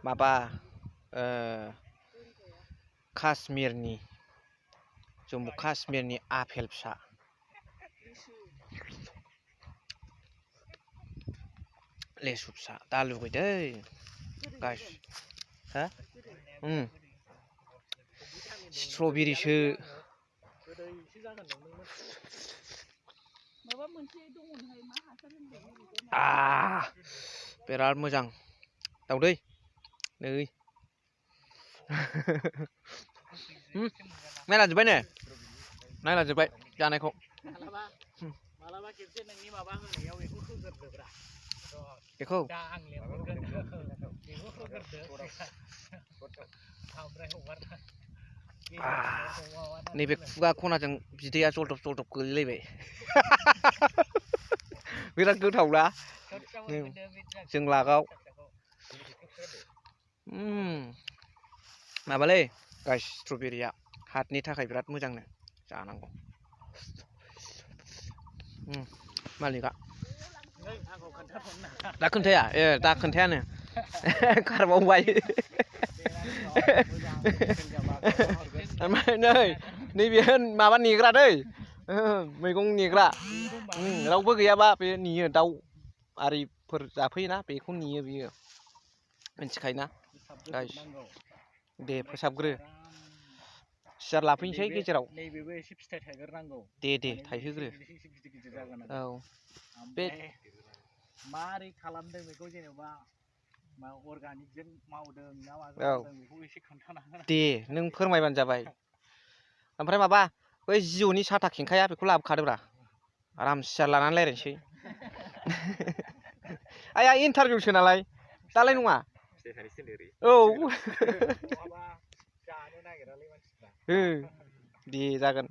माबा काश्मीरनि जम्मु काश्मीरनि आपेल फिसा लेसु फिसा दा लुगैदों गाइस हा स्ट्रबेरिसो बिराद मोजां दाउदै नै नायलाजोब्बाय ने नायलाजोब्बाय जानायखौ मालाबा खेबसे नोंनि माबा होनायाव बेखौ होगोरदोब्रा बेखौ दा आं लेंहरगोन बेखौ होगोरदो ओमफ्राय हगारना नैबे खुगा खनाजों बिदैया जलदब जलदब गोलैलायबाय बिराद गोथावना जों लागाव माबालै गाइस स्ट्रबेरिया हार्टनि थाखाय बिराद मोजांनो जानांगौ मालिका दा खोन्थाया दा खोन्थायानो खारबावबाय ओमफ्राय नैबे माबा नेग्रा दै मैगं नेग्रा रावबो गैयाबा बे नेयो दाउ आरिफोर जाफैयोना बेखौ नेयो बियो मिथिखायोना गाइस दे फोसाबग्रो सियार लाफैनोसै गेजेराव नैबेबो एसे फिथाइ थाइग्रोनांगौ दे थाइहोग्रो औ बे मारै खालामदों बेखौ जेनेबा अर्गानिकजों मावदों ना माजों मावदों बेखौ एसे खोन्थाना हो दे नों फोरमायबानो जाबाय ओमफ्राय माबा बै जिअनि साथा खेंखाया बेखौ लाबोखादोब्रा आराम सियार लानानै रायज्लायनोसै आइया इन्टारभिउसो नालाय दालाय नङा औ जानो नागिरालै मानसिफ्रा दे जागोन